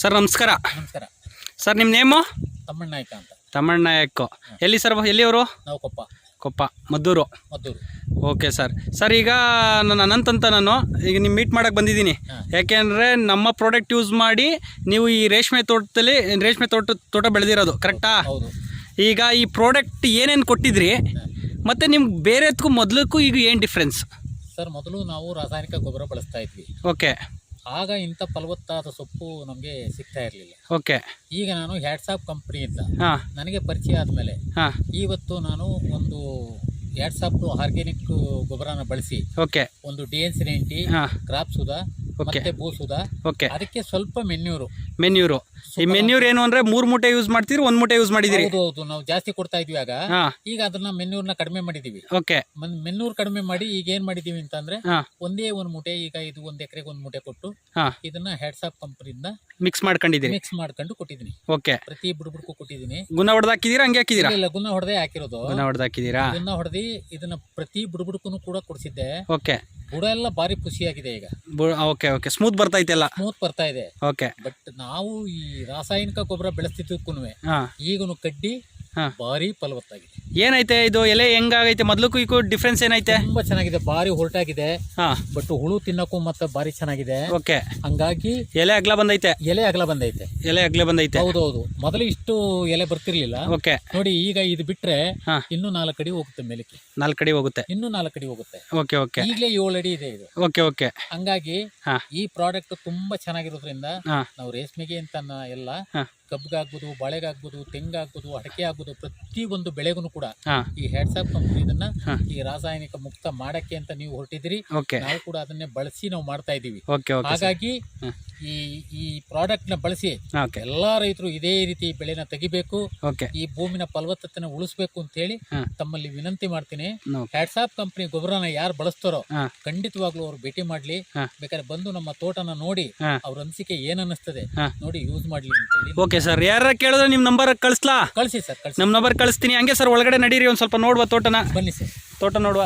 Sir ನಮಸ್ಕಾರ. ನಮಸ್ಕಾರ sir ನಿಮ್ಮ ನೇಮು? ತಮ್ಮಣ್ಣ ನಾಯ್ಕ ಅಂತ. ತಮ್ಮಣ್ಣ ನಾಯಕ್. ಎಲ್ಲಿ ಸರ್? ಎಲ್ಲಿಯವರು? ನಾವು Koppa Maddur. Okay sir. Sir ಈಗ ನಾನು ಅನಂತ್ ಅಂತ, ನಾನು ಈಗ ನಿಮ್ಮ ಮೀಟ್ ಮಾಡೋಕ್ಕೆ ಬಂದಿದ್ದೀನಿ. ಯಾಕೆಂದರೆ ನಮ್ಮ ಪ್ರಾಡಕ್ಟ್ ಯೂಸ್ ಮಾಡಿ ನೀವು ಈ ರೇಷ್ಮೆ ತೋಟ ಬೆಳೆದಿರೋದು ಕರೆಕ್ಟಾ? ಈಗ ಈ ಪ್ರಾಡಕ್ಟ್ ಏನೇನು ಕೊಟ್ಟಿದ್ರಿ ಮತ್ತು ನಿಮ್ಗೆ ಬೇರೆದಕ್ಕೂ ಮೊದಲಕ್ಕೂ ಈಗ ಏನು ಡಿಫ್ರೆನ್ಸ್? ಸರ್, ಮೊದಲು ನಾವು ರಾಸಾಯನಿಕ ಗೊಬ್ಬರ ಬಳಸ್ತಾ ಇದ್ವಿ. ಓಕೆ. ಆಗ ಇಂಥ ಫಲವತ್ತಾದ ಸೊಪ್ಪು ನಮಗೆ ಸಿಗ್ತಾ ಇರಲಿಲ್ಲ. ಓಕೆ. ಈಗ ನಾನು ಹ್ಯಾಟ್ಸಾಪ್ ಕಂಪ್ನಿಯಿಂದ ನನಗೆ ಪರಿಚಯ ಆದಮೇಲೆ ಇವತ್ತು ನಾನು ಒಂದು ಹ್ಯಾಟ್ಸಾಪ್ ಆರ್ಗ್ಯಾನಿಕ್ ಗೊಬ್ಬರನ ಬಳಸಿ ಒಂದು DN90 ಕ್ರಾಪ್ ಸುಧಾ ಮತ್ತೆ ಭೂಸುಧಾ, ಅದಕ್ಕೆ ಸ್ವಲ್ಪ ಮೆನ್ಯೂರು. ಈ ಮೆನ್ಯೂರ್ ಏನು ಅಂದ್ರೆ 3 ಮೂಟೆ ಯೂಸ್ ಮಾಡ್ತೀರಿ, 1 ಮೂಟೆ ಯೂಸ್ ಮಾಡಿದಿರಿ? ಹೌದು, ನಾವು ಜಾಸ್ತಿ ಕೊಡ್ತಾ ಇದ್ವಿ ಆಗ. ಈಗ ಅದನ್ನ ಮೆನ್ಯೂರ್ನ ಕಡಿಮೆ ಮಾಡಿದೀವಿ. ಮೆನ್ಯೂರ್ ಕಡಿಮೆ ಮಾಡಿ ಈಗ ಏನ್ ಮಾಡಿದೀವಿ ಅಂತಂದ್ರೆ ಒಂದೇ 1 ಮೂಟೆ, ಈಗ ಇದು 1 ಎಕರೆಗೆ 1 ಮೂಟೆ ಕೊಟ್ಟು ಇದನ್ನ ಹ್ಯಾಟ್ಸಾಪ್ ಕಂಪನಿಯಿಂದ ಮಿಕ್ಸ್ ಮಾಡ್ಕೊಂಡು ಕೊಟ್ಟಿದ್ದೀನಿ. ಪ್ರತಿ ಬುಡಬುಡಕ್ಕೂ ಕೊಟ್ಟಿದ್ದೀನಿ. ಗುಣ ಹೊಡೆದು ಹಾಕಿದೀರಾ? ಹಂಗೆ ಹಾಕಿದೀರಾ? ಇಲ್ಲ, ಗುಣ ಹೊಡೆದೇ ಹಾಕಿರೋದು. ಗುಣ ಹೊಡೆದಿ ಇದನ್ನ ಪ್ರತಿ ಬುಡಬುಡಕ್ಕೂ ಕೂಡ ಕೊಡಿಸಿದ್ದೆ. ಬುಡ ಎಲ್ಲ ಬಾರಿ ಖುಷಿಯಾಗಿದೆ ಈಗ. ಸ್ಮೂತ್ ಬರ್ತಾ ಇದೆ. ಬಟ್ ನಾವು ಈ ರಾಸಾಯನಿಕ ಗೊಬ್ಬರ ಬೆಳೆಸ್ತಿದ್ದಕ್ಕೂ ಈಗನು ಕಡ್ಡಿ ಬಾರಿ ಫಲವತ್ತಾಗಿದೆ. ಏನೈತೆ ಇದು ಎಲೆ ಹೆಂಗಾಗೈತೆ? ಮೊದ್ಲಕ್ಕೂ ಈಗ ಡಿಫ್ರೆನ್ಸ್ ಏನೈತೆ? ತುಂಬಾ ಚೆನ್ನಾಗಿದೆ, ಬಾರಿ ಹೊರಟಾಗಿದೆ. ಬಟ್ ಹುಳು ತಿನ್ನಕ್ಕೂ ಮತ್ತೆ ಬಾರಿ ಚೆನ್ನಾಗಿದೆ. ಹಂಗಾಗಿ ಎಲೆ ಅಗಲ ಬಂದೈತೆ. ಹೌದೌದು, ಮೊದಲು ಇಷ್ಟು ಎಲೆ ಬರ್ತಿರ್ಲಿಲ್ಲ. ನೋಡಿ, ಈಗ ಇದು ಬಿಟ್ರೆ ಇನ್ನು 4 ಅಡಿ ಹೋಗುತ್ತೆ ಮೇಲಕ್ಕೆ. 4 ಅಡಿ ಹೋಗುತ್ತೆ, ಇನ್ನು 4 ಅಡಿ ಹೋಗುತ್ತೆ. ಈಗಲೇ 7 ಅಡಿ ಇದೆ ಇದು. ಹಂಗಾಗಿ ಈ ಪ್ರಾಡಕ್ಟ್ ತುಂಬಾ ಚೆನ್ನಾಗಿರೋದ್ರಿಂದ ನಾವು ರೇಷ್ಮೆಗೆ ಅಂತ ಎಲ್ಲ ಕಬ್ಬಿಗಾಗ್ಬೋದು, ಬಾಳೆಗಾಗ್ಬೋದು, ತೆಂಗಾಗ್ಬೋದು, ಅಡಕೆ ಆಗ್ಬೋದು, ಪ್ರತಿ ಒಂದು ಬೆಳೆಗೂ ಕೂಡ ಈ ಹ್ಯಾಟ್ಸಾಪ್ ಕಂಪನಿ ಇದನ್ನ ಈ ರಾಸಾಯನಿಕ ಮುಕ್ತ ಮಾಡಕ್ಕೆ ಅಂತ ನೀವು ಹೊರಟಿದ್ದೀರಿ. ನಾವು ಕೂಡ ಅದನ್ನೇ ಬಳಸಿ ನಾವು ಮಾಡ್ತಾ ಇದ್ದೀವಿ. ಹಾಗಾಗಿ ಈ ಪ್ರಾಡಕ್ಟ್ ನ ಬಳಸಿ ಎಲ್ಲಾ ರೈತರು ಇದೇ ರೀತಿ ಬೆಳೆನ ತೆಗಿಬೇಕು, ಈ ಭೂಮಿನ ಫಲವತ್ತತೆನ ಉಳಿಸ್ಬೇಕು ಅಂತ ಹೇಳಿ ತಮ್ಮಲ್ಲಿ ವಿನಂತಿ ಮಾಡ್ತೀನಿ. ಹ್ಯಾಟ್ಸಾಪ್ ಕಂಪನಿ ಗೊಬ್ಬರನ ಯಾರು ಬಳಸ್ತಾರೋ ಖಂಡಿತವಾಗ್ಲೂ ಅವ್ರು ಭೇಟಿ ಮಾಡ್ಲಿ. ಬೇಕಾದ್ರೆ ಬಂದು ನಮ್ಮ ತೋಟನ ನೋಡಿ ಅವ್ರ ಅನಿಸಿಕೆ ಏನ್ ಅನ್ನಿಸ್ತದೆ ನೋಡಿ ಯೂಸ್ ಮಾಡ್ಲಿ ಅಂತ ಹೇಳಿ. ಓಕೆ ಸರ್, ಯಾರ ಕೇಳಿದ್ರೆ ನಿಮ್ ನಂಬರ್ ಕಳಿಸ್ಲಾ? ಕಳಿಸಿ ಸರ್, ನಮ್ಮ ನಂಬರ್ ಕಳಿಸ್ತೀನಿ. ಹಂಗೆ ಸರ್ ಒಳಗಡೆ ನಡೀರಿ, ಒಂದ್ ಸ್ವಲ್ಪ ನೋಡುವ ತೋಟನ. ಬನ್ನಿ ಸರ್, ತೋಟ ನೋಡುವ.